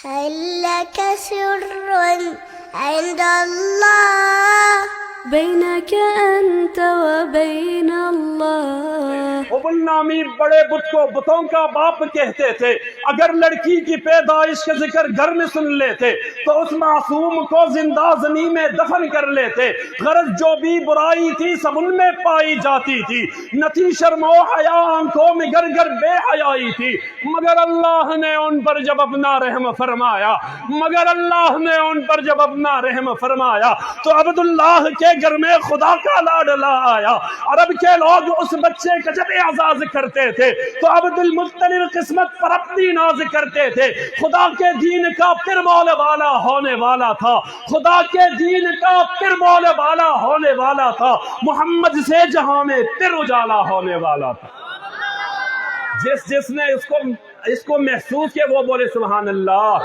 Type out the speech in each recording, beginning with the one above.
هل لك سر عند الله بينك أنت وبين الله؟ نامی بڑے بت کو بتوں کا باپ کہتے تھے. اگر لڑکی کی پیدائش کا ذکر گھر میں سن لیتے تو اس معصوم کو زندہ زمین میں دفن کر لیتے. غرض جو بھی برائی تھی سب ان میں پائی جاتی تھی. نہ تھی شرم و حیا آنکھوں میں گر گر بے حیائی تھی. مگر اللہ نے ان پر جب اپنا رحم فرمایا تو عبداللہ کے گھر میں خدا کا لاڈلا آیا. عرب کے لوگ اس بچے کا جب اعزاز کرتے تھے تو عبد المطلب قسمت پر اپنی ناز کرتے تھے. خدا کے دین کا پھر بولے والا ہونے والا تھا. محمد سے جہاں میں پھر اجالا ہونے والا تھا. جس نے اس کو محسوس کیا وہ بولے سبحان اللہ.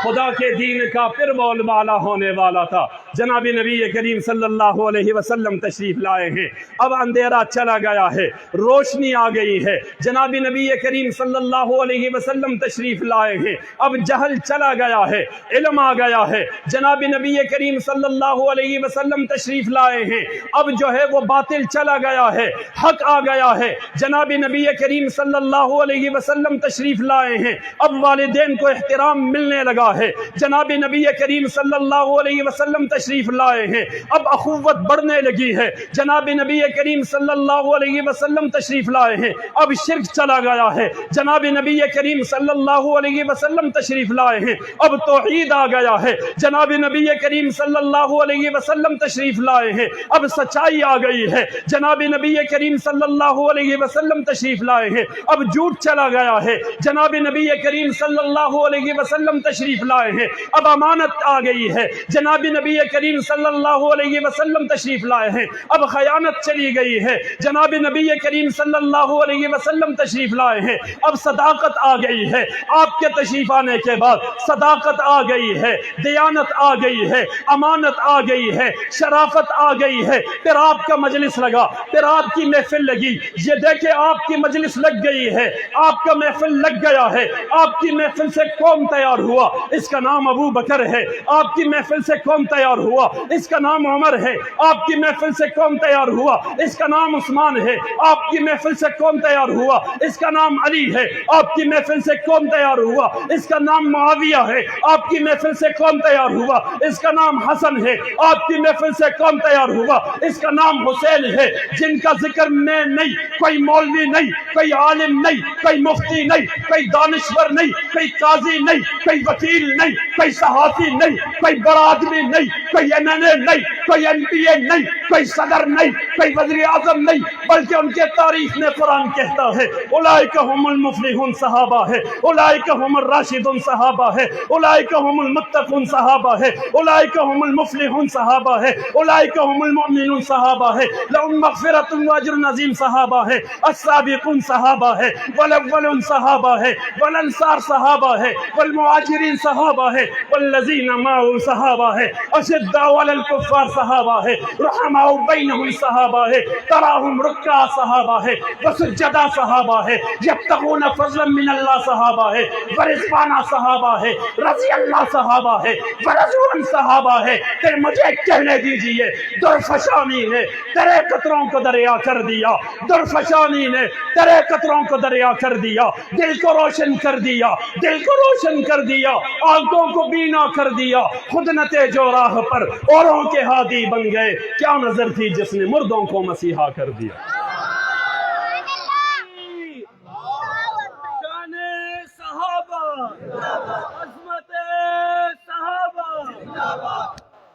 خدا کے دین کا پھر بول بالا ہونے والا تھا. جناب نبی کریم صلی اللہ علیہ وسلم تشریف لائے ہیں. اب اندھیرا چلا گیا ہے, روشنی آ گئی ہے. جناب نبی کریم صلی اللہ علیہ وسلم تشریف لائے ہیں. اب جہل چلا گیا ہے, علم آ گیا ہے. جناب نبی کریم صلی اللہ علیہ وسلم تشریف لائے ہیں. اب جو ہے وہ باطل چلا گیا ہے, حق آ گیا ہے. جناب نبی کریم صلی اللہ علیہ وسلم تشریف لائے ہیں. اب والدین کو احترام ملنے لگا ہے. جناب نبی کریم صلی اللہ علیہ وسلم تشریف لائے ہیں. اب اخوت بڑھنے لگی ہے. جناب نبی کریم صلی اللہ علیہ وسلم تشریف لائے ہیں. اب شرک چلا گیا ہے. جناب نبی کریم صلی اللہ علیہ وسلم تشریف لائے ہیں. اب توحید آ گیا ہے. جناب نبی کریم صلی اللہ علیہ وسلم تشریف لائے ہیں. اب سچائی آ گئی ہے. جناب نبی کریم صلی اللہ علیہ وسلم تشریف لائے ہیں. اب جھوٹ چلا گیا ہے. جناب نبی کریم صلی اللہ علیہ وسلم تشریف لائے ہیں. اب امانت آ گئی ہے. جناب نبی کریم صلی اللہ علیہ وسلم تشریف لائے ہیں. اب خیانت چلی گئی ہے. جناب نبی کریم صلی اللہ علیہ وسلم تشریف لائے ہیں. اب صداقت آ گئی ہے. آپ کے تشریف آنے کے بعد صداقت آ گئی ہے, دیانت آ گئی ہے, امانت آ گئی ہے, شرافت آ گئی ہے. پھر آپ کا مجلس لگا, پھر آپ کی محفل لگی. یہ دیکھیں آپ کی مجلس لگ گئی ہے, آپ کا محفل لگ گیا ہے. آپ کی محفل سے کون تیار ہوا؟ اس کا نام ابو بکر ہے. آپ کی محفل سے کون تیار ہوا؟ اس کا نام عمر ہے. آپ کی محفل سے کون تیار ہوا؟ اس کا نام عثمان ہے. آپ کی محفل سے کون تیار ہوا؟ اس کا نام علی ہے. آپ کی محفل سے کون تیار ہوا؟ اس کا نام معاویہ ہے. آپ کی محفل سے کون تیار ہوا؟ اس کا نام حسن ہے. آپ کی محفل سے کون تیار ہوا؟ اس کا نام حسین ہے. جن کا ذکر میں نہیں, کوئی مولوی نہیں, کوئی عالم نہیں, کوئی مفتی نہیں, کوئی دانشور نہیں, کوئی قاضی نہیں, کوئی وکیل نہیں, کوئی صحافی نہیں, کوئی بڑا آدمی نہیں, کوئی MNA نہیں, کوئی MPA نہیں, کوئی صدر نہیں, کوئی وزیر اعظم نہیں, بلکہ ان کے تاریخ میں قرآن کہتا ہے اولئک هم المفلحون صحابہ ہے, اولئک هم الراشدون صحابہ ہے, اولئک هم المتقون صحابہ ہے, اولئک هم المفلحون صحابہ ہے, اولئک هم المؤمنون صحابہ ہے, لهم مغفرۃ واجر عظیم صحابہ ہے, السابقون صحابہ ہے, والاولون صحابہ ہے, والانصار صحابہ ہے, والمہاجرین صحابہ ہے, والذین معه صحابہ ہے, اشداء علی الکفار صحابہ ہے, رحماء بینہم صحابہ ہے, تراہم رکعا صحابہ ہے, وسجداء صحابہ ہے, یبتغون فضلا من اللہ صحابہ ہے, ورضوانا صحابہ ہے, رضی اللہ صحابہ ہے, ورضوان صحابہ ہے. پھر مجھے کہنے دیجئے درفشانی نے تیرے قطروں کو دریا کر دیا, درفشانی نے تیرے قطروں کو دریا کر دیا, دل کو روشن کر دیا, دل کو روشن کر دیا, آنکھوں کو بینا کر دیا. خود نتے جو راہ پر اوروں کے ہادی بن گئے, کیا نظر تھی جس نے مردوں کو مسیحا کر دیا. شان صحابہ, عظمت صحابہ.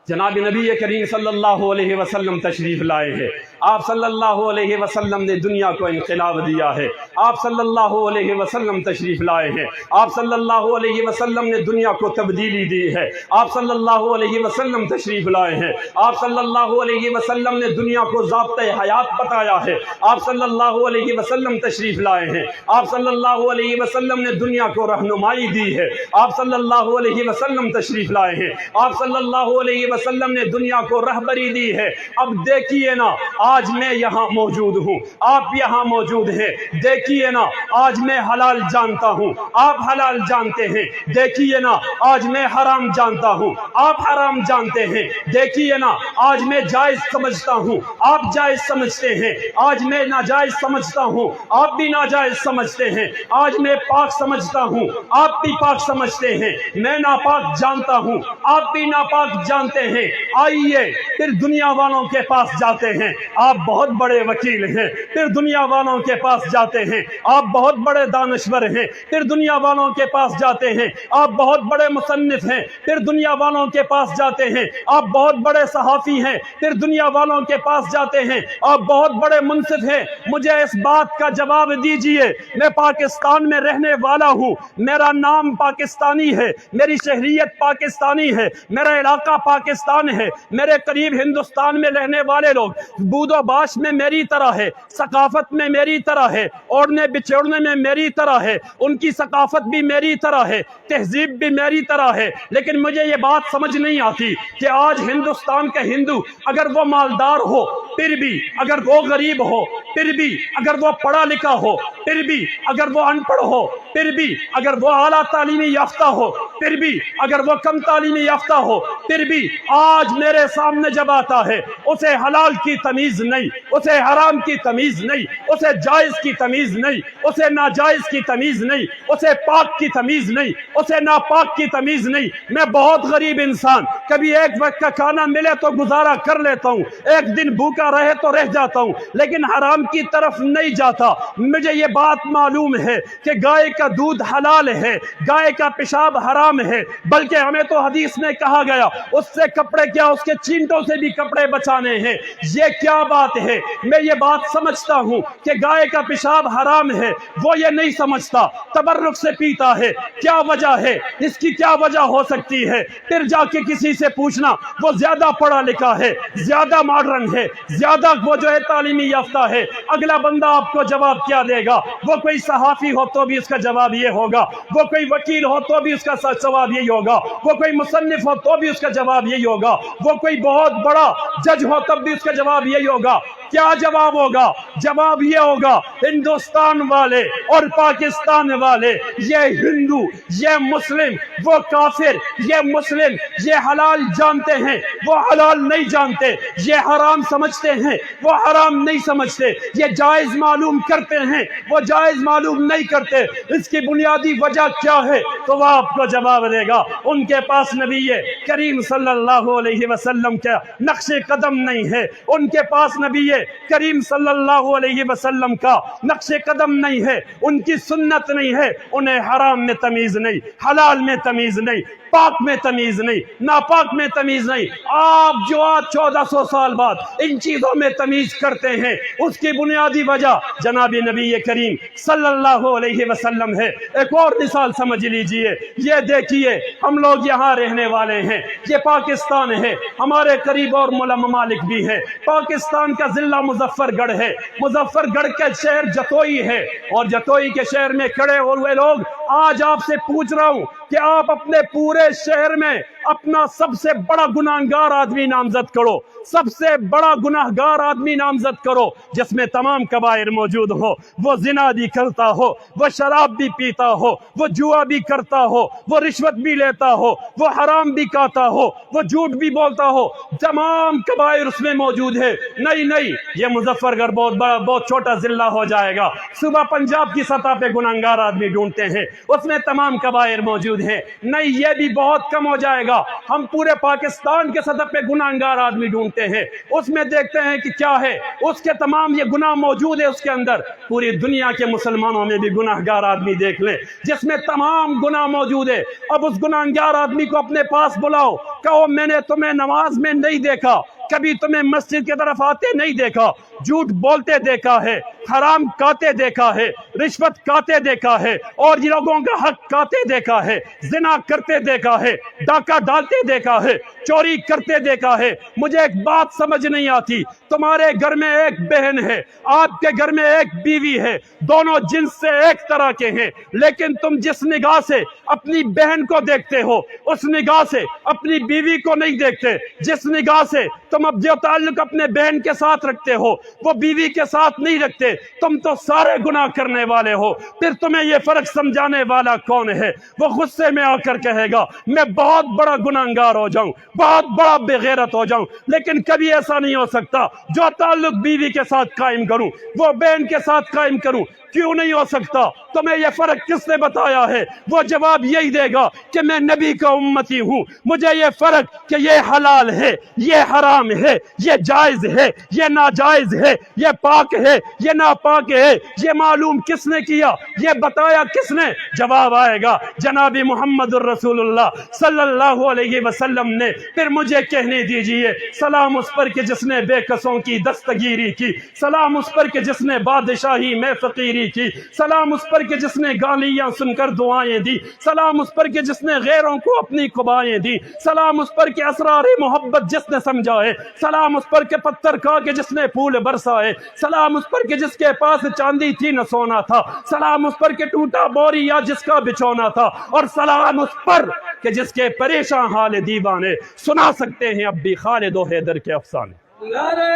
جناب نبی کریم صلی اللہ علیہ وسلم تشریف لائے ہیں. آپ صلی اللہ علیہ وسلم نے دنیا کو انقلاب دیا ہے. آپ صلی اللہ علیہ وسلم تشریف لائے ہیں. آپ صلی اللہ علیہ وسلم نے دنیا کو تبدیلی دی ہے. آپ صلی اللہ علیہ وسلم تشریف لائے ہیں. آپ صلی اللہ علیہ وسلم نے دنیا کو ضابطۂ حیات بتایا ہے. آپ صلی اللہ علیہ وسلم تشریف لائے ہیں. آپ صلی اللہ علیہ وسلم نے دنیا کو رہنمائی دی ہے. آپ صلی اللہ علیہ وسلم تشریف لائے ہیں. آپ صلی اللہ علیہ وسلم نے دنیا کو رہبری دی ہے. اب دیکھیے نا, آج میں یہاں موجود ہوں, آپ یہاں موجود ہیں. دیکھیے دیکھیے نا آج میں حلال جانتا ہوں، آپ حلال جانتے ہیں، دیکھیے نا آج میں حرام جانتا ہوں، آپ حرام جانتے ہیں، دیکھیے نا آج میں جائز سمجھتا ہوں، آپ جائز سمجھتے ہیں، آج میں ناجائز سمجھتا ہوں، آپ بھی ناجائز سمجھتے ہیں، آج میں پاک سمجھتا ہوں، آپ بھی پاک سمجھتے ہیں، میں ناپاک جانتا ہوں، آپ بھی ناپاک جانتے ہیں۔ آئیے پھر دنیا والوں کے پاس جاتے ہیں، آپ بہت بڑے وکیل ہیں، پھر دنیا والوں کے پاس جاتے ہیں، آپ بہت بڑے دانشور ہیں، پھر دنیا والوں کے پاس جاتے ہیں، آپ بہت بڑے مصنف ہیں، پھر دنیا والوں کے پاس جاتے ہیں، آپ بہت بڑے صحافی ہیں، پھر دنیا والوں کے پاس جاتے ہیں، آپ بہت بڑے منصف ہیں۔ مجھے اس بات کا جواب دیجئے، میں پاکستان میں رہنے والا ہوں، میرا نام پاکستانی ہے، میری شہریت پاکستانی ہے، میرا علاقہ پاکستان ہے، میرے قریب ہندوستان میں رہنے والے لوگ بود و باش میں میری طرح ہے، ثقافت میں میری طرح ہے، اوڑھنے بچھوڑنے میں میری طرح ہے، ان کی ثقافت بھی میری طرح ہے، تہذیب بھی میری طرح ہے، لیکن مجھے یہ بات سمجھ نہیں آتی کہ آج ہندوستان کا ہندو اگر وہ مالدار ہو پھر بھی، اگر وہ غریب ہو پھر بھی، اگر وہ پڑھا لکھا ہو پھر بھی، اگر وہ ان پڑھ ہو پھر بھی، اگر وہ اعلیٰ تعلیمی یافتہ ہو پھر بھی، اگر وہ کم تعلیمی یافتہ ہو پھر بھی، آج میرے سامنے جب آتا ہے اسے حلال کی تمیز نہیں، اسے حرام کی تمیز نہیں، اسے جائز کی تمیز نہیں، اسے ناجائز کی تمیز نہیں، اسے پاک کی تمیز نہیں، اسے ناپاک کی تمیز نہیں۔ میں بہت غریب انسان، کبھی ایک وقت کا کھانا ملے تو گزارا کر لیتا ہوں، ایک دن بھوکا رہے تو رہ جاتا ہوں، لیکن حرام کی طرف نہیں جاتا۔ مجھے یہ بات معلوم ہے کہ گائے کا دودھ حلال ہے، گائے کا پیشاب حرام ہے، بلکہ ہمیں تو حدیث میں کہا گیا اس سے کپڑے کیا، اس کے چینٹوں سے بھی کپڑے بچانے ہیں۔ یہ کیا بات ہے؟ میں یہ بات سمجھتا ہوں کہ گائے کا پیشاب حرام ہے، وہ یہ نہیں سمجھتا، تبرک سے پیتا ہے۔ کیا وجہ ہے؟ اس کی کیا وجہ ہو سکتی ہے؟ پھر جا کے کسی سے پوچھنا، وہ زیادہ پڑھا لکھا ہے، زیادہ ماڈرن ہے، زیادہ وہ جو ہے تعلیمی یافتہ ہے۔ اگلا بندہ آپ کو جواب کیا دے گا؟ وہ کوئی صحافی ہو تو بھی اس کا جواب یہ ہوگا، وہ کوئی وکیل ہو تو بھی اس کا جواب یہی ہوگا، وہ کوئی مصنف ہو تو بھی اس کا جواب یہی ہوگا، وہ کوئی بہت بڑا جج ہو تب بھی اس کا جواب یہی ہوگا۔ کیا جواب ہوگا؟ جواب یہ ہوگا، ہندوستان والے اور پاکستان والے، یہ ہندو، یہ مسلم، وہ کافر، یہ مسلم، یہ حلال جانتے ہیں، وہ حلال نہیں جانتے، یہ حرام سمجھتے ہیں، وہ حرام نہیں سمجھتے، یہ جائز معلوم کرتے ہیں، وہ جائز معلوم نہیں کرتے۔ اس کی بنیادی وجہ کیا ہے؟ تو وہ آپ کو جواب دے گا۔ ان کے پاس نبی کریم صلی اللہ علیہ وسلم کا نقش قدم نہیں ہے، ان کے پاس نبی کریم صلی اللہ علیہ وسلم کا نقش قدم نہیں ہے، ان کی سنت نہیں ہے، انہیں حرام میں تمیز نہیں، حلال میں تمیز نہیں، پاک میں تمیز نہیں، ناپاک میں تمیز نہیں۔ آپ جو آج 1400 سال بعد ان چیزوں میں تمیز کرتے ہیں، اس کی بنیادی وجہ جناب نبی کریم صلی اللہ علیہ وسلم ہے۔ ایک اور مثال سمجھ لیجئے، یہ دیکھیے ہم لوگ یہاں رہنے والے ہیں، یہ پاکستان ہے، ہمارے قریب اور ممالک بھی ہے۔ پاکستان کا ضلع مظفر گڑھ ہے، مظفر گڑھ کے شہر جتوئی ہے، اور جتوئی کے شہر میں کھڑے ہوئے لوگ آج آپ سے پوچھ رہا ہوں کہ آپ اپنے پورے شہر میں اپنا سب سے بڑا گناہگار آدمی نامزد کرو، سب سے بڑا گناہگار آدمی نامزد کرو جس میں تمام کبائر موجود ہو، وہ زنا بھی کرتا ہو، وہ شراب بھی پیتا ہو، وہ جوا بھی کرتا ہو، وہ رشوت بھی لیتا ہو، وہ حرام بھی کھاتا ہو، وہ جھوٹ بھی بولتا ہو، تمام کبائر اس میں موجود ہے۔ نہیں، یہ مظفر گڑھ بہت چھوٹا ضلع ہو جائے گا۔ صوبہ پنجاب کی سطح پہ گناہگار آدمی ڈھونڈتے ہیں، اس میں تمام کبائر موجود ہیں۔ نہیں، یہ بھی بہت کم ہو جائے گا۔ ہم پورے پاکستان کے سطح پہ گناہگار آدمی ڈھونڈتے ہیں، اس میں دیکھتے ہیں کہ کیا ہے، اس کے تمام یہ گناہ موجود ہے اس کے اندر۔ پوری دنیا کے مسلمانوں میں بھی گناہگار آدمی دیکھ لیں جس میں تمام گناہ موجود ہے۔ اب اس گناہگار آدمی کو اپنے پاس بلاؤ، کہو میں نے تمہیں نماز میں نہیں دیکھا، کبھی تمہیں مسجد کی طرف آتے نہیں دیکھا، جھوٹ بولتے دیکھا ہے، حرام کھاتے دیکھا ہے، رشوت کھاتے دیکھا ہے، اور یہ لوگوں کا حق کھاتے دیکھا ہے، زنا کرتے دیکھا ہے، ڈاکہ ڈالتے دیکھا ہے، چوری کرتے دیکھا ہے۔ مجھے ایک بات سمجھ نہیں آتی، تمہارے گھر میں ایک بہن ہے، آپ کے گھر میں ایک بیوی ہے، دونوں جنس سے ایک طرح کے ہیں، لیکن تم جس نگاہ سے اپنی بہن کو دیکھتے ہو اس نگاہ سے اپنی بیوی کو نہیں دیکھتے۔ جس نگاہ سے تم اب جو تعلق اپنے بہن کے ساتھ رکھتے ہو وہ بیوی کے ساتھ نہیں رکھتے۔ تم تو سارے گناہ کرنے والے ہو، پھر تمہیں یہ فرق سمجھانے والا کون ہے؟ وہ غصے میں آ کر کہے گا میں بہت بڑا گناہگار ہو جاؤں، بہت بڑا بے غیرت ہو جاؤں، لیکن کبھی ایسا نہیں ہو سکتا جو تعلق بیوی کے ساتھ قائم کروں وہ بہن کے ساتھ قائم کروں۔ کیوں نہیں ہو سکتا؟ تمہیں یہ فرق کس نے بتایا ہے؟ وہ جواب یہی دے گا کہ میں نبی کا امتی ہوں، مجھے یہ فرق کہ یہ حلال ہے، یہ حرام ہے، یہ جائز ہے، یہ ناجائز ہے، یہ پاک ہے، یہ ناپاک ہے، یہ معلوم کس نے کیا؟ یہ بتایا کس نے؟ جواب آئے گا جناب محمد الرسول اللہ صلی اللہ علیہ وسلم نے۔ پھر مجھے کہنے دیجئے سلام اس پر کہ جس نے بے کسوں کی دستگیری کی، سلام اس پر کہ جس نے بادشاہی میں فقیری کی، سلام اس پر کہ جس نے گالیاں سن کر دعائیں دی، سلام اس پر کہ جس نے غیروں کو اپنی قبائیں دی، سلام اس پر کہ اسرار محبت جس نے سمجھائے، سلام اس پر کہ پتھر کھا کے جس نے پھول برسائے، سلام اس پر کہ جس کے پاس چاندی تھی نہ سونا تھا، سلام اس پر کہ ٹوٹا بوری یا جس کا بچھونا تھا، اور سلام اس پر کہ جس کے پریشان حال دیوانے سنا سکتے ہیں اب بھی خالد و حیدر کے افسانے۔ نعرہ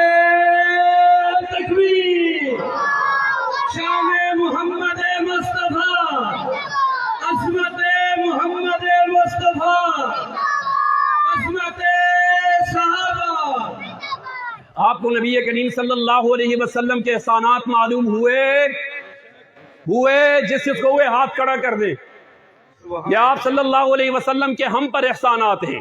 تکبیر، شان محمد مصطفیٰ، عظمت محمد مصطفیٰ، عظمت صحابہ۔ آپ کو نبی کریم صلی اللہ علیہ وسلم کے احسانات معلوم ہوئے جس کو ہوئے ہاتھ کھڑا کر دیں۔ یہ آپ صلی اللہ علیہ وسلم کے ہم پر احسانات ہیں۔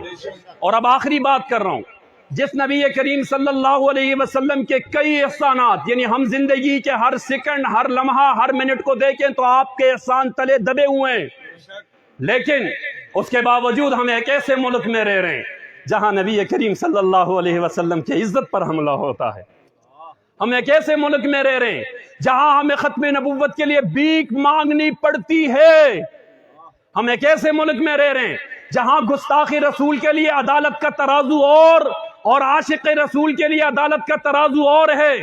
اور اب آخری بات کر رہا ہوں، جس نبی کریم صلی اللہ علیہ وسلم کے کئی احسانات، یعنی ہم زندگی کے ہر سیکنڈ، ہر لمحہ، ہر منٹ کو دیکھیں تو آپ کے احسان تلے دبے ہوئے ہیں، لیکن اس کے باوجود ہم ایک ایسے ملک میں رہ رہے ہیں جہاں نبی کریم صلی اللہ علیہ وسلم کی عزت پر حملہ ہوتا ہے۔ ہم ایک ایسے ملک میں رہ رہے ہیں جہاں ہمیں ختم نبوت کے لیے بھیک مانگنی پڑتی ہے۔ ہم ایک ایسے ملک میں رہ رہے ہیں جہاں گستاخ رسول کے لیے عدالت کا ترازو اور عاشق رسول کے لیے عدالت کا ترازو اور ہے۔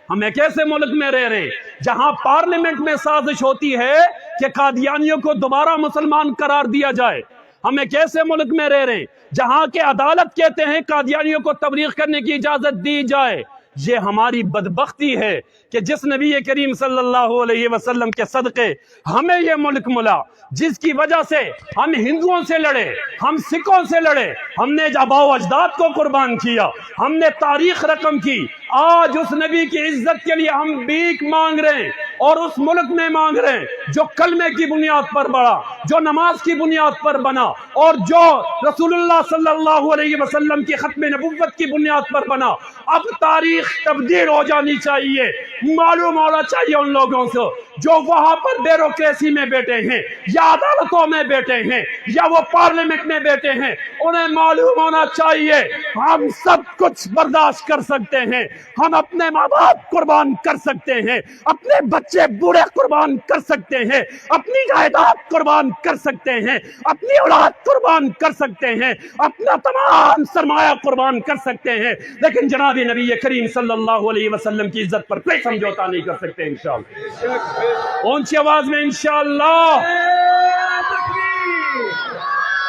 ہم ایک ایسے ملک میں رہ رہے ہیں جہاں پارلیمنٹ میں سازش ہوتی ہے کہ قادیانیوں کو دوبارہ مسلمان قرار دیا جائے۔ ہم ایک ایسے ملک میں رہ رہے ہیں جہاں کے عدالت کہتے ہیں قادیانیوں کو تبلیغ کرنے کی اجازت دی جائے۔ یہ ہماری بدبختی ہے کہ جس نبی کریم صلی اللہ علیہ وسلم کے صدقے ہمیں یہ ملک ملا، جس کی وجہ سے ہم ہندوؤں سے لڑے، ہم سکھوں سے لڑے، ہم نے آباء و اجداد کو قربان کیا، ہم نے تاریخ رقم کی، آج اس نبی کی عزت کے لیے ہم بھیک مانگ رہے ہیں، اور اس ملک میں مانگ رہے ہیں جو کلمے کی بنیاد پر بڑا، جو نماز کی بنیاد پر بنا، اور جو رسول اللہ صلی اللہ علیہ وسلم کی ختم نبوت کی بنیاد پر بنا۔ اب تاریخ تبدیل ہو جانی چاہیے۔ معلوم ہونا چاہیے ان لوگوں سے جو وہاں پر بیوروکریسی میں بیٹھے ہیں، یا عدالتوں میں بیٹھے ہیں، یا وہ پارلیمنٹ میں بیٹھے ہیں، انہیں معلوم ہونا چاہیے ہم سب کچھ برداشت کر سکتے ہیں، ہم اپنے ماں باپ قربان کر سکتے ہیں، اپنے بچے بوڑھے قربان کر سکتے ہیں، اپنی جائیداد قربان کر سکتے ہیں، اپنی اولاد قربان کر سکتے ہیں، اپنا تمام سرمایہ قربان کر سکتے ہیں، لیکن جناب نبی کریم صلی اللہ علیہ وسلم کی عزت پر کوئی سمجھوتا نہیں کر سکتے انشاءاللہ۔ اونچی آواز میں انشاءاللہ۔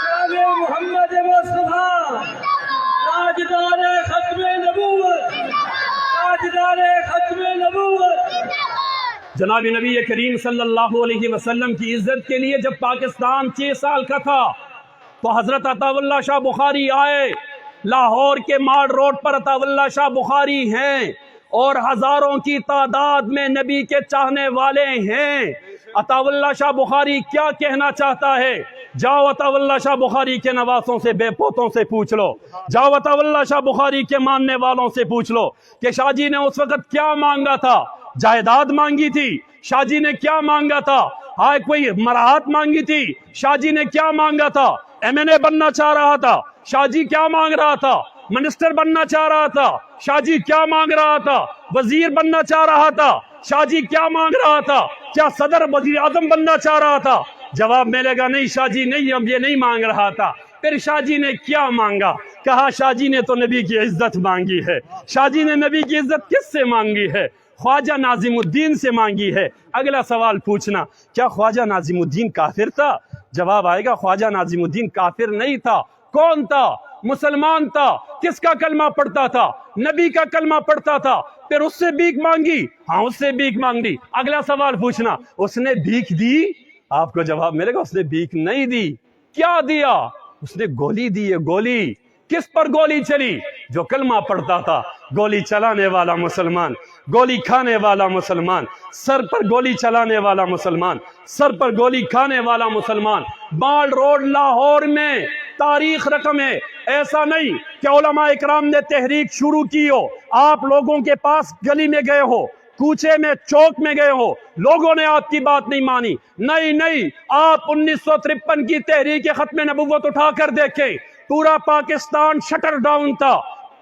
شان محمد مصطفیٰ، تاجدار ختم نبوت، تاجدار ختم نبوت۔ جناب نبی کریم صلی اللہ علیہ وسلم کی عزت کے لیے جب پاکستان 6 سال کا تھا تو حضرت عطا اللہ شاہ بخاری آئے۔ لاہور کے مال روڈ پر عطا اللہ شاہ بخاری ہیں اور ہزاروں کی تعداد میں نبی کے چاہنے والے ہیں۔ عطا اللہ شاہ بخاری کیا کہنا چاہتا ہے؟ جاؤ عطا اللہ شاہ بخاری کے نواسوں سے، بے پوتوں سے پوچھ لو، جاؤ عطا اللہ شاہ بخاری کے ماننے والوں سے پوچھ لو کہ شاہ جی نے اس وقت کیا مانگا تھا۔ جائیداد مانگی تھی؟ شاہ جی نے کیا مانگا تھا؟ کوئی مراحت مانگی تھی؟ شاہ جی نے کیا مانگا تھا؟ MNA بننا چاہ رہا تھا؟ شاہ جی کیا مانگ رہا تھا؟ منسٹر بننا چاہ رہا تھا؟ شاہ جی کیا مانگ رہا تھا؟ وزیر بننا چاہ رہا تھا؟ شاہ جی کیا مانگ رہا تھا؟ کیا صدر وزیر اعظم بننا چاہ رہا تھا؟ جواب ملے گا نہیں شاہ جی نہیں، اب یہ نہیں مانگ رہا تھا۔ پھر شاہ جی نے کیا مانگا؟ کہا شاہ جی نے تو نبی کی عزت مانگی ہے۔ شاہ جی نے نبی کی عزت کس سے مانگی ہے؟ خواجہ ناظم الدین سے مانگی ہے۔ اگلا سوال پوچھنا، کیا خواجہ ناظم الدین کافر تھا؟ جواب آئے گا خواجہ ناظم الدین کافر نہیں تھا۔ کون تھا؟ مسلمان تھا۔ کس کا کلمہ پڑھتا تھا؟ نبی کا کلمہ پڑھتا تھا۔ پھر اس سے بھیک مانگی؟ ہاں اس سے بھیک مانگ لی. اگلا سوال پوچھنا اس نے بھیک دی؟ آپ کو جواب ملے گا اس نے بھیک نہیں دی. کیا دیا؟ اس نے گولی دی ہے. گولی کس پر گولی چلی؟ جو کلمہ پڑھتا تھا. گولی چلانے والا مسلمان، گولی کھانے والا مسلمان، سر پر گولی چلانے والا مسلمان، سر پر گولی کھانے والا مسلمان. مال روڈ لاہور میں تاریخ رقم ہے. ایسا نہیں کہ علماء اکرام نے تحریک شروع کی ہو، آپ لوگوں کے پاس گلی میں گئے ہو، کوچے میں، چوک میں گئے ہو، لوگوں نے آپ کی بات نہیں مانی. نہیں، آپ 1953 کی تحریک ختم نبوت اٹھا کر دیکھیں. پورا پاکستان شٹر ڈاؤن تھا،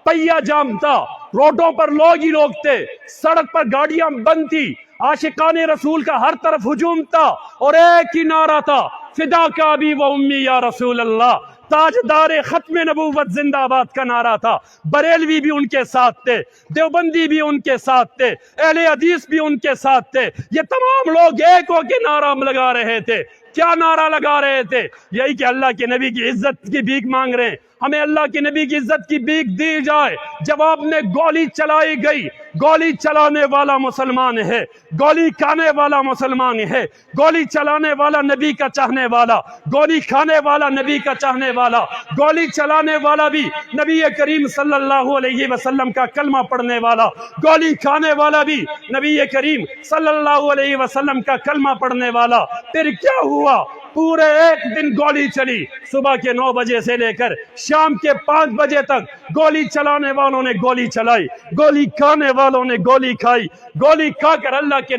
پہیا جام تھا، روڈوں پر لوگ ہی لوگ تھے، سڑک پر گاڑیاں بند تھی، عاشقان رسول کا ہر طرف ہجوم تھا، اور ایک ہی نعرہ تھا، فداک ابی و امی یا رسول اللہ. تاجدار ختم نبوت زندہ آباد کا نعرہ تھا. بریلوی بھی ان کے ساتھ تھے، دیوبندی بھی ان کے ساتھ تھے، اہل حدیث بھی ان کے ساتھ تھے. یہ تمام لوگ ایک ہو کے نعرہ لگا رہے تھے. کیا نعرہ لگا رہے تھے؟ یہی کہ اللہ کے نبی کی عزت کی بھیک مانگ رہے ہیں، ہمیں اللہ کے نبی کی عزت کی بھیک دی جائے. جواب میں گولی چلائی گئی. گولی چلانے والا مسلمان ہے، گولی کھانے والا مسلمان ہے، گولی چلانے والا نبی کا چاہنے والا، گولی کھانے والا نبی کا چاہنے والا، گولی چلانے والا بھی نبی کریم صلی اللہ علیہ وسلم کا کلمہ پڑھنے والا، گولی کھانے والا بھی نبی کریم صلی اللہ علیہ وسلم کا کلمہ پڑھنے والا. پھر کیا ہوا؟ پورے ایک دن گولی چلی. صبح کے 9 بجے سے لے کر شام کے 5 بجے تک گولی چلانے والوں نے گولی چلائی، گولی کھانے والوں نے گولی کھائی. گولی کھا کر اللہ کے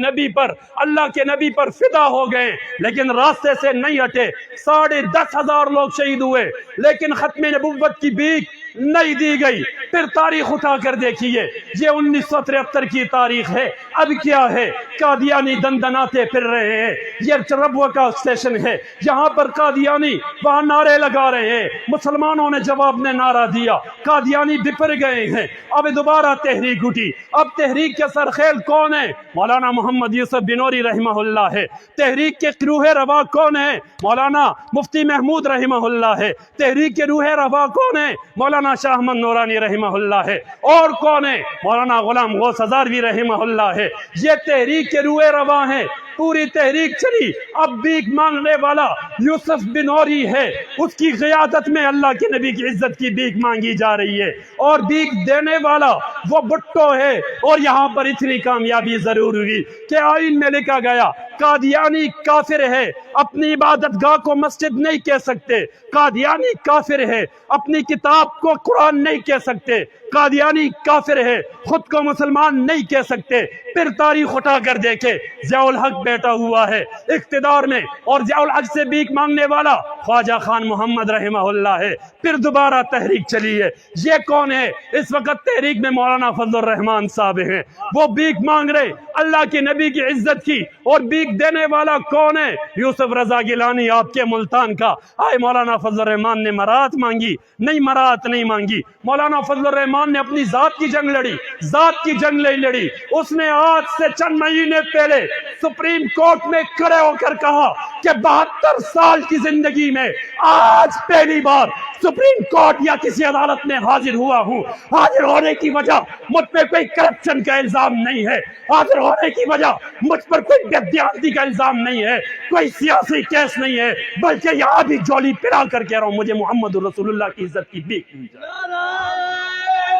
نبی پر فدا ہو گئے، لیکن راستے سے نہیں ہٹے. 10,500 لوگ شہید ہوئے، لیکن ختم نبوت کی بھیک نہیں دی گئی. پھر تاریخ اٹھا کر دیکھیے، یہ 1973 کی تاریخ ہے. اب کیا ہے؟ قادیانی دندناتے پھر رہے ہیں. یہ ربوہ کا اسٹیشن ہے، یہاں پر قادیانی وہاں نعرے لگا رہے ہیں. مسلمانوں نے جواب میں نعرہ دیا، قادیانی بپر گئے ہیں. اب دوبارہ تحریک اٹھی. اب تحریک کے سرخیل کون ہے؟ مولانا محمد یوسف بنوری رحمہ اللہ ہے. تحریک کے روح رواں کون ہے؟ مولانا مفتی محمود رحمہ اللہ ہے. تحریک کے روح رواں کون ہے؟ مولانا شاہ احمد نورانی رحمہ اللہ ہے. اور کون ہے؟ مولانا غلام غوث ہزاروی رحمہ اللہ ہے. یہ تحریک کے روح رواں ہیں. پوری تحریک چلی. اب بھیک مانگنے والا یوسف بنوری ہے، اس کی قیادت میں اللہ کے نبی کی عزت کی بھیک مانگی جا رہی ہے. اور بھیک دینے والا وہ بھٹو ہے. اور یہاں پر اتنی کامیابی ضرور ہوئی کہ آئین میں لکھا گیا قادیانی کافر ہے، اپنی عبادت گاہ کو مسجد نہیں کہہ سکتے. قادیانی کافر ہے، اپنی کتاب کو قرآن نہیں کہہ سکتے. قادیانی کافر ہے، خود کو مسلمان نہیں کہہ سکتے. پھر تاریخ اٹھا کر دیکھے، ضیاء الحق بیٹھا ہوا ہے اقتدار میں، اور ضیاء الحق سے بھیک مانگنے والا خواجہ خان محمد رحمہ اللہ ہے. پھر دوبارہ تحریک چلی ہے. یہ کون ہے؟ اس وقت تحریک میں مولانا فضل الرحمان صاحب ہیں. وہ بھیک مانگ رہے اللہ کے نبی کی عزت کی. اور بھیک دینے والا کون ہے؟ یوسف رضا گیلانی آپ کے ملتان کا. آئے مولانا فضل الرحمان نے مراعات مانگی؟ نہیں، مراعات نہیں مانگی. مولانا فضل الرحمان نے اپنی ذات کی جنگ لڑی، ذات کی جنگ نہیں لڑی. اس نے آج سے چند مہینے پہلے سپریم کورٹ میں کھڑے ہو کر کہا کہ 72 سال کی زندگی میں آج پہلی بار سپریم کورٹ یا کسی عدالت میں حاضر ہوا ہوں. حاضر ہونے کی وجہ مجھ پہ کوئی کرپشن کا الزام نہیں ہے. حاضر ہونے کی وجہ مجھ پر کوئی بددیانتی کا الزام نہیں ہے، کوئی سیاسی کیس نہیں ہے، بلکہ یہاں بھی جولی پلا کر کہہ رہا ہوں مجھے محمد رسول اللہ کی عزت کی بھیک دی جائے.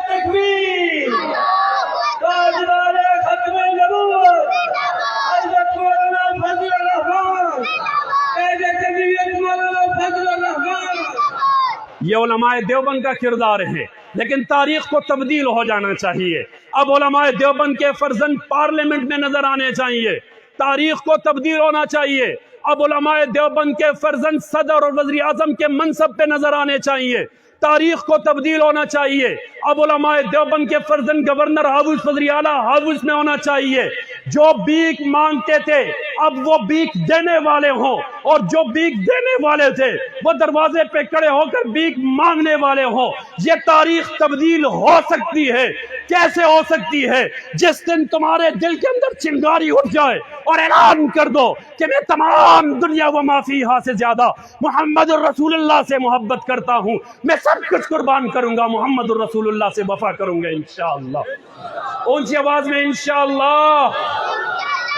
تکبیر! تاجدار ختم نبوت حضرت مولانا فضل الرحمان، مولانا فضل الرحمان. یہ علماء دیوبند کا کردار ہے، لیکن تاریخ کو تبدیل ہو جانا چاہیے. اب علماء دیوبند کے فرزند پارلیمنٹ میں نظر آنے چاہیے. تاریخ کو تبدیل ہونا چاہیے. اب علماء دیوبند کے فرزند صدر اور وزیر اعظم کے منصب پہ نظر آنے چاہیے. تاریخ کو تبدیل ہونا چاہیے. اب علماء دیوبند کے فرزند گورنر ہاؤس، وزیر اعلیٰ ہاؤس میں ہونا چاہیے. جو بھیک مانگتے تھے اب وہ بھیک دینے والے ہوں، اور جو بھیک دینے والے تھے وہ دروازے پہ کھڑے ہو کر بھیک مانگنے والے ہوں. یہ تاریخ تبدیل ہو سکتی ہے. کیسے ہو سکتی ہے؟ جس دن تمہارے دل کے اندر چنگاری اٹھ جائے اور اعلان کر دو کہ میں تمام دنیا و ما فیہا سے زیادہ محمد الرسول اللہ سے محبت کرتا ہوں، میں سب کچھ قربان کروں گا، محمد الرسول اللہ سے وفا کروں گا انشاءاللہ، اونچی آواز میں انشاءاللہ۔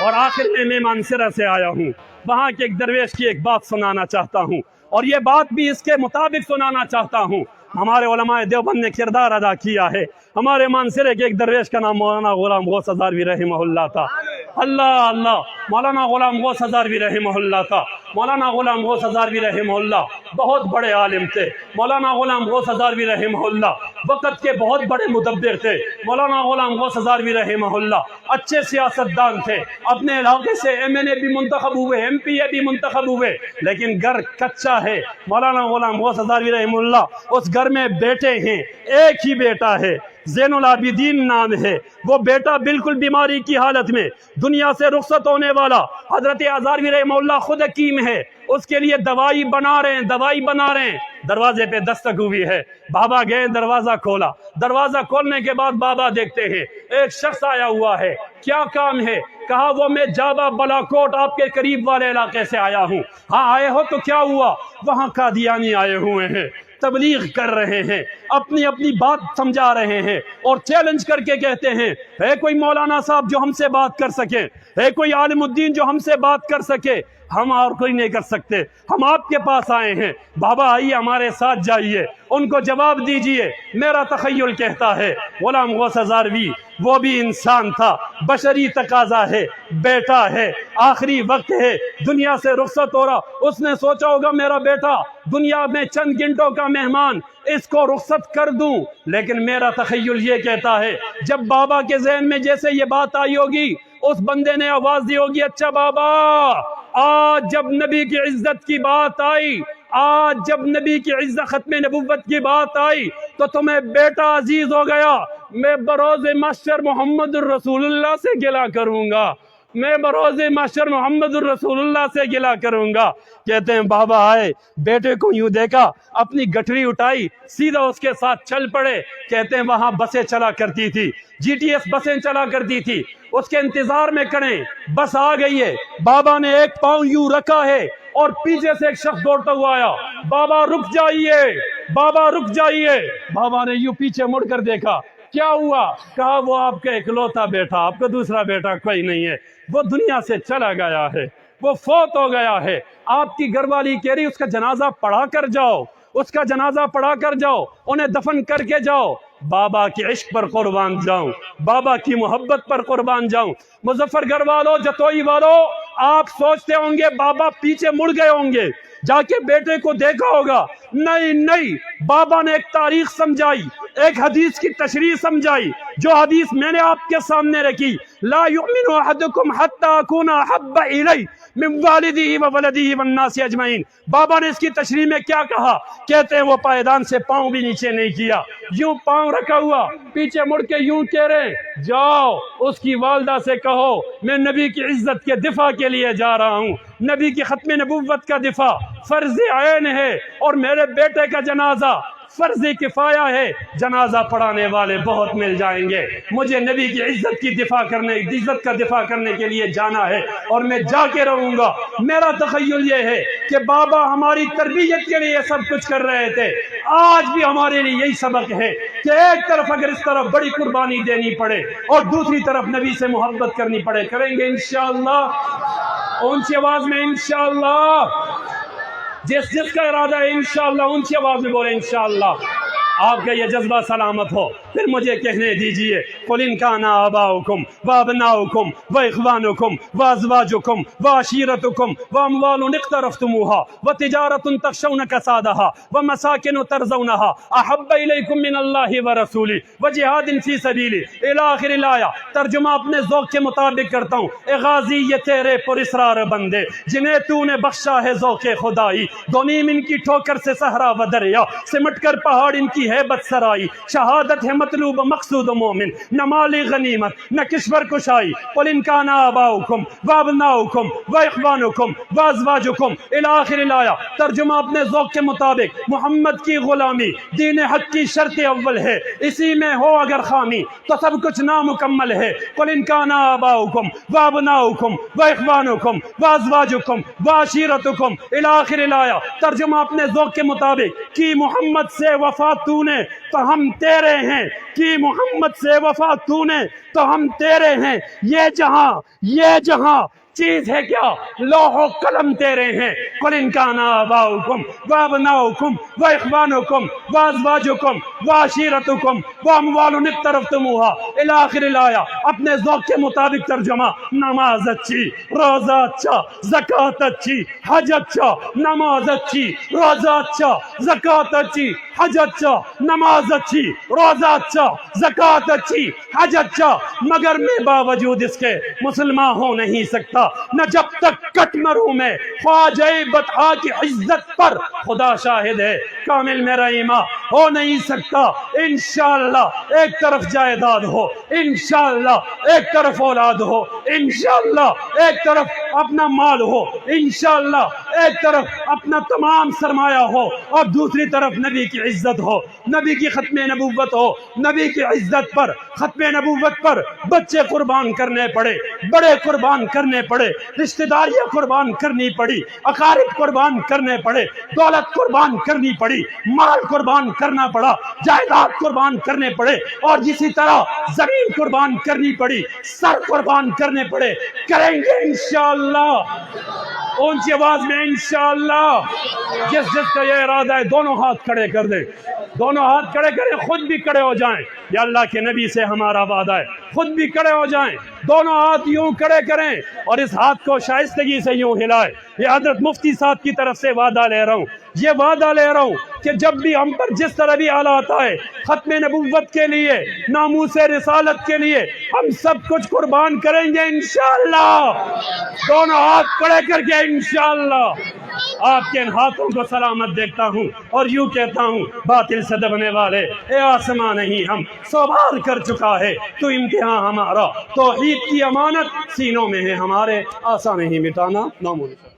اور آخر میں مانسرہ سے آیا ہوں، وہاں کے ایک درویش کی ایک بات سنانا چاہتا ہوں، اور یہ بات بھی اس کے مطابق سنانا چاہتا ہوں۔ ہمارے علماء دیوبند نے کردار ادا کیا ہے۔ ہمارے مانسرے کے ایک درویش کا نام مولانا غلام غوث ہزاروی رحمہ اللہ تھا۔ اللہ اللہ، مولانا غلام غوث ہزاروی رحمہ اللہ تھا۔ مولانا غلام غوث ہزاروی رحمہ اللہ بہت بڑے عالم تھے۔ مولانا غلام غوث ہزاروی رحمہ اللہ وقت کے بہت بڑے مدبر تھے۔ مولانا غلام غوث ہزاروی رحمہ اللہ اچھے سیاستدان تھے۔ اپنے علاقے سے MNA بھی منتخب ہوئے، MPA بھی منتخب ہوئے، لیکن گھر کچا ہے۔ مولانا غلام غوث ہزاروی رحمہ اللہ اس گھر میں بیٹے ہیں، ایک ہی بیٹا ہے، زین العابدین نام ہے۔ وہ بیٹا بالکل بیماری کی حالت میں دنیا سے رخصت ہونے والا، حضرت ہزاروی رحمہ اللہ خود حکیم ہے، اس کے لیے دوائی بنا رہے ہیں۔ دروازے پہ دستک ہوئی ہے، بابا گئے، دروازہ کھولا۔ دروازہ کھولنے کے بعد بابا دیکھتے ہیں ایک شخص آیا ہوا ہے۔ کیا کام ہے؟ کہا وہ میں جابا بلاکوٹ آپ کے قریب والے علاقے سے آیا ہوں۔ ہاں آئے ہو تو کیا ہوا؟ وہاں قادیانی آئے ہوئے ہیں، تبلیغ کر رہے ہیں، اپنی بات سمجھا رہے ہیں، اور چیلنج کر کے کہتے ہیں ہے کوئی مولانا صاحب جو ہم سے بات کر سکے، ہے کوئی عالم الدین جو ہم سے بات کر سکے؟ ہم اور کوئی نہیں کر سکتے، ہم آپ کے پاس آئے ہیں، بابا آئیے ہمارے ساتھ جائیے، ان کو جواب دیجئے۔ میرا تخیل کہتا ہے غلام غوث ہزاروی وہ بھی انسان تھا، بشری تقاضا ہے، بیٹا ہے، آخری وقت ہے، دنیا سے رخصت ہو رہا، اس نے سوچا ہوگا میرا بیٹا دنیا میں چند گھنٹوں کا مہمان، اس کو رخصت کر دوں۔ لیکن میرا تخیل یہ کہتا ہے جب بابا کے ذہن میں جیسے یہ بات آئی ہوگی، اس بندے نے آواز دی ہوگی اچھا بابا، آج جب نبی کی عزت کی بات آئی، آج جب نبی کی عزت ختم نبوت کی بات آئی تو تمہیں بیٹا عزیز ہو گیا، میں بروز محشر محمد الرسول اللہ سے گلہ کروں گا، میں بروز محشر محمد الرسول اللہ سے گلہ کروں گا۔ کہتے ہیں بابا آئے، بیٹے کو یوں دیکھا، اپنی گٹھری اٹھائی، سیدھا اس کے ساتھ چل پڑے۔ کہتے ہیں وہاں بسیں چلا کرتی تھی، GTS بسیں چلا کرتی تھی، اس کے انتظار میں کھڑے، بس آ گئی ہے، بابا نے ایک پاؤں یوں رکھا ہے اور پیچھے سے ایک شخص دوڑتا ہوا آیا، بابا رک جائیے، بابا رک جائیے۔ بابا نے یوں پیچھے مڑ کر دیکھا، کیا ہوا؟ کہا وہ آپ کا اکلوتا بیٹا، آپ کا دوسرا بیٹا کوئی نہیں ہے، وہ دنیا سے چلا گیا ہے، وہ فوت ہو گیا ہے۔ آپ کی گھر والی کہہ رہی اس کا جنازہ پڑھا کر جاؤ، اس کا جنازہ پڑھا کر جاؤ، انہیں دفن کر کے جاؤ۔ بابا کے عشق پر قربان جاؤں، بابا کی محبت پر قربان جاؤں۔ مظفر گڑھ والوں، جتوئی والوں، آپ سوچتے ہوں گے بابا پیچھے مڑ گئے ہوں گے، جا کے بیٹے کو دیکھا ہوگا۔ نہیں، بابا نے ایک تاریخ سمجھائی، ایک حدیث کی تشریح سمجھائی، جو حدیث میں نے آپ کے سامنے رکھی، لا یؤمن احدکم حتی اکون احب الیہ من والدہ وولدہ والناس اجمعین۔ بابا نے اس کی تشریح میں کیا کہا؟ کہتے ہیں وہ پائیدان سے پاؤں بھی نیچے نہیں کیا، یوں پاؤں رکھا ہوا، پیچھے مڑ کے یوں کہہ رہے جاؤ اس کی والدہ سے کہو میں نبی کی عزت کے دفاع کے لیے جا رہا ہوں، نبی کی ختم نبوت کا دفاع فرض عین ہے، اور میرے بیٹے کا جنازہ فرض کفایہ ہے، جنازہ پڑھانے والے بہت مل جائیں گے، مجھے نبی کی عزت کا دفاع کرنے کے لیے جانا ہے، اور میں جا کے رہوں گا۔ میرا تخیل یہ ہے کہ بابا ہماری تربیت کے لیے سب کچھ کر رہے تھے، آج بھی ہمارے لیے یہی سبق ہے کہ ایک طرف اگر اس طرف بڑی قربانی دینی پڑے اور دوسری طرف نبی سے محبت کرنی پڑے، کریں گے انشاءاللہ، اونچی آواز میں انشاءاللہ۔ جس کا ارادہ ہے انشاءاللہ اونچی آواز میں بولے انشاءاللہ۔ آپ کا یہ جذبہ سلامت ہو، پھر مجھے کہنے دیجئے قُلْ إِنْ كَانَ آبَاؤُكُمْ وَأَبْنَاؤُكُمْ وَإِخْوَانُكُمْ وَأَزْوَاجُكُمْ وَعَشِيرَتُكُمْ وَأَمْوَالٌ اقْتَرَفْتُمُوهَا وَتِجَارَةٌ تَخْشَوْنَ كَسَادَهَا وَمَسَاكِنُ تَرْضَوْنَهَا أَحَبَّ إِلَيْكُم مِّنَ اللَّهِ وَرَسُولِهِ وَجِهَادٍ فِي سَبِيلِهِ إِلَى آخر الآیہ۔ ترجمہ اپنے ذوق کے مطابق کرتا ہوں۔ اے غازی یہ تیرے پراسرار بندے جنہیں تو نے بخشا ہے ذوق خدائی، دو نیم ان کی ٹھوکر سے صحرا و دریا، سمٹ کر پہاڑ ان کی کی ہے بدسرائی، شہادت ہے مطلوب مقصود مومن، نہ مالی غنیمت نہ کشور کشائی، قل ان کان آباؤکم وابناؤکم واخوانکم وازواجکم الی آخر الآیہ۔ ترجمہ اپنے ذوق کے مطابق، محمد کی غلامی دین حق کی شرط اول ہے، اسی میں ہو اگر خامی تو سب کچھ نامکمل ہے۔ قل ان کان آباؤکم وابناؤکم واخوانکم وازواجکم وعشیرتکم الی آخر الآیہ۔ ترجمہ اپنے ذوق کے مطابق، کی محمد سے وفا تو نے تو ہم تیرے ہیں، کی محمد سے وفا تو نے تو ہم تیرے ہیں، یہ جہاں چیز ہے کیا، لوح و قلم تیرے ہیں۔ قل ان کان آباؤکم وابناؤکم واخوانکم وازواجکم وعشیرتکم واموال اقترفتموها الی آخر الآیہ۔ اپنے ذوق کے مطابق ترجمہ، نماز اچھی، روزہ اچھا، زکوٰۃ اچھی، حج اچھا، نماز اچھی، روزہ اچھا، زکوٰۃ اچھی، حج اچھا، نماز اچھی، روزہ اچھا، زکوٰۃ اچھی، حج اچھا، مگر میں باوجود اس کے مسلمان ہو نہیں سکتا، نہ جب تک کٹ مروں میں خواجہ بطحا کی عزت پر، خدا شاہد ہے کامل میرا ایمان ہو نہیں سکتا۔ انشاءاللہ ایک طرف جائیداد ہو، انشاءاللہ ایک طرف اولاد ہو، انشاءاللہ ایک طرف اپنا مال ہو، انشاءاللہ ایک طرف اپنا تمام سرمایہ ہو، اور دوسری طرف نبی کی عزت ہو، نبی کی ختم نبوت ہو، نبی کی عزت پر، ختم نبوت پر بچے قربان کرنے پڑے، بڑے قربان کرنے پڑے، رشتہ داریاں قربان کرنی پڑی، اقارب قربان کرنے پڑے، دولت قربان کرنی پڑی، مال قربان کرنا پڑا، جائیداد قربان کرنے پڑے، اور اسی طرح زمین قربان کرنی پڑی، سر قربان کرنے پڑے۔ کریں گے انشاءاللہ، اونچی آواز میں انشاءاللہ۔ جس کا یہ ارادہ ہے دونوں ہاتھ کھڑے کر دیں، دونوں ہاتھ کھڑے کریں، خود بھی کھڑے ہو جائیں، یا اللہ کے نبی سے ہمارا وعدہ ہے، خود بھی کھڑے ہو جائیں، دونوں ہاتھ یوں کھڑے کریں اور اس ہاتھ کو شائستگی سے یوں ہلائیں۔ یہ حضرت مفتی صاحب کی طرف سے وعدہ لے رہا ہوں، یہ وعدہ لے رہا ہوں کہ جب بھی ہم پر جس طرح بھی حالات آئے، ختم نبوت کے لیے، ناموس رسالت کے لیے، ہم سب کچھ قربان کریں گے انشاءاللہ۔ دونوں ہاتھ کھڑے کر کے انشاءاللہ۔ آپ کے ان ہاتھوں کو سلامت دیکھتا ہوں اور یوں کہتا ہوں، باطل سے دبنے والے اے آسمان نہیں، ہم سو بار کر چکا ہے تو امتحان ہمارا، توحید کی امانت سینوں میں ہے ہمارے، آسان نہیں مٹانا ناممکن۔